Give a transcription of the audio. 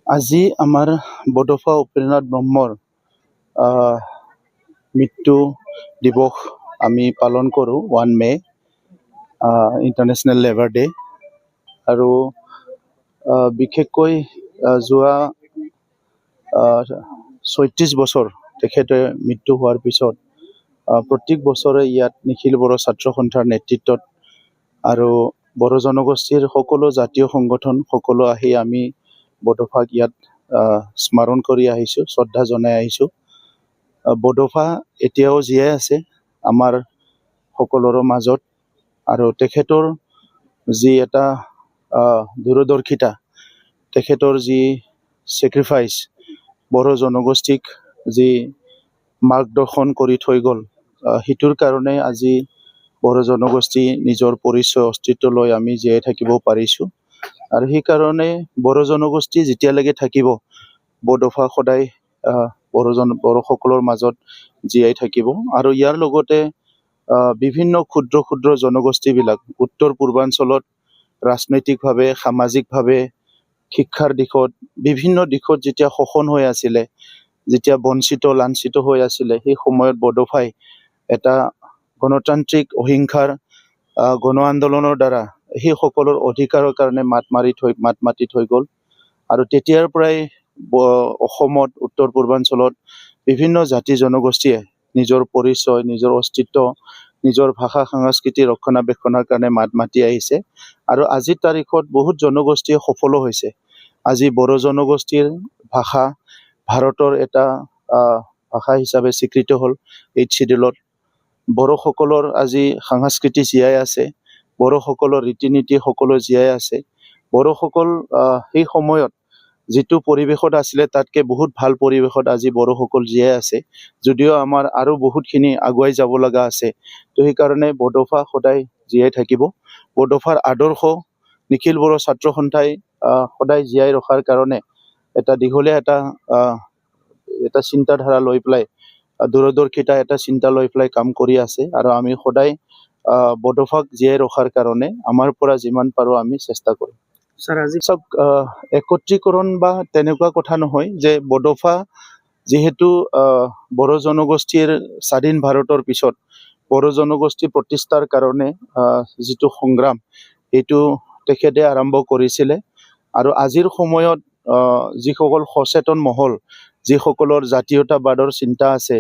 আজি আমাৰ বডফা উপেন্দ্ৰনাথ ব্ৰহ্মৰ মৃত্যু দিৱস আমি পালন কৰোঁ 1 মে ইণ্টাৰনেশ্যনেল লেবাৰ ডে। আৰু বিশেষকৈ যোৱা 36 বছৰ তেখেতে মৃত্যু হোৱাৰ পিছত প্ৰত্যেক বছৰে ইয়াত নিখিল বড়ো ছাত্ৰ সন্থাৰ নেতৃত্বত আৰু বড়ো জনগোষ্ঠীৰ সকলো জাতীয় সংগঠন সকলো আহি আমি বডফাক ইয়াত স্মৰণ কৰি আহিছোঁ, শ্ৰদ্ধা জনাই আহিছোঁ। বডফা এতিয়াও জীয়াই আছে আমাৰ সকলোৰে মাজত, আৰু তেখেতৰ যি এটা দূৰদৰ্শিতা, তেখেতৰ যি ছেক্ৰিফাইচ, বড়ো জনগোষ্ঠীক যি মাৰ্গদৰ্শন কৰি থৈ গ'ল, সেইটোৰ কাৰণে আজি বড়ো জনগোষ্ঠী নিজৰ পৰিচয় অস্তিত্ব লৈ আমি জীয়াই থাকিব পাৰিছোঁ। আৰু সেইকাৰণে বড়ো জনগোষ্ঠী যেতিয়ালৈকে থাকিব, বডফা সদায় বড়োসকলৰ মাজত জীয়াই থাকিব। আৰু ইয়াৰ লগতে বিভিন্ন ক্ষুদ্ৰ ক্ষুদ্ৰ জনগোষ্ঠীবিলাক উত্তৰ পূৰ্বাঞ্চলত ৰাজনৈতিকভাৱে, সামাজিকভাৱে, শিক্ষাৰ দিশত, বিভিন্ন দিশত যেতিয়া শোষণ হৈ আছিলে, যেতিয়া বঞ্চিত লাঞ্ছিত হৈ আছিলে, সেই সময়ত বডফাই এটা গণতান্ত্ৰিক অহিংসাৰ গণ আন্দোলনৰ দ্বাৰা সেই সকলৰ অধিকাৰৰ কাৰণে মাত মাতি থৈ গ'ল। আৰু তেতিয়াৰ পৰাই অসমত, উত্তৰ পূৰ্বাঞ্চলত বিভিন্ন জাতি জনগোষ্ঠীয়ে নিজৰ পৰিচয়, নিজৰ অস্তিত্ব, নিজৰ ভাষা সংস্কৃতি ৰক্ষণাবেক্ষণৰ কাৰণে মাত মাতি আহিছে। আৰু আজিৰ তাৰিখত বহুত জনগোষ্ঠীয়ে সফলো হৈছে। আজি বড়ো জনগোষ্ঠীৰ ভাষা ভাৰতৰ এটা ভাষা হিচাপে স্বীকৃত হ'ল 8th শিডিউলত। বড়োসকলৰ আজি সংস্কৃতি জীয়াই আছে, বড়োসকলৰ ৰীতি নীতি সকলো জীয়াই আছে। বড়োসকল সেই সময়ত যিটো পৰিৱেশত আছিলে তাতকে বহুত ভাল পৰিৱেশত আজি বড়োসকল জীয়াই আছে, যদিও আমাৰ আৰু বহুতখিনি আগুৱাই যাব লগা আছে। তো সেইকাৰণে বডফা সদায় জীয়াই থাকিব। বডফাৰ আদৰ্শ নিখিল বড়ো ছাত্ৰ সন্থাই সদায় জীয়াই ৰখাৰ কাৰণে এটা দীঘলীয়া এটা চিন্তাধাৰা লৈ পেলাই, দূৰদৰ্শিতা এটা চিন্তা লৈ পেলাই কাম কৰি আছে। আৰু আমি সদায় বডফাক জীয়াই ৰখাৰ কাৰণে আমাৰ পৰা যিমান পাৰোঁ আমি চেষ্টা কৰিম। ছাৰ, আজি চাওক, একত্ৰীকৰণ বা তেনেকুৱা কথা নহয় যে বডফা যিহেতু বড়ো জনগোষ্ঠীৰ স্বাধীন ভাৰতৰ পিছত বড়ো জনগোষ্ঠী প্ৰতিষ্ঠাৰ কাৰণে যিটো সংগ্ৰাম, এইটো তেখেতে আৰম্ভ কৰিছিলে। আৰু আজিৰ সময়ত যিসকল সচেতন মহল, যিসকলৰ জাতীয়তাবাদৰ চিন্তা আছে,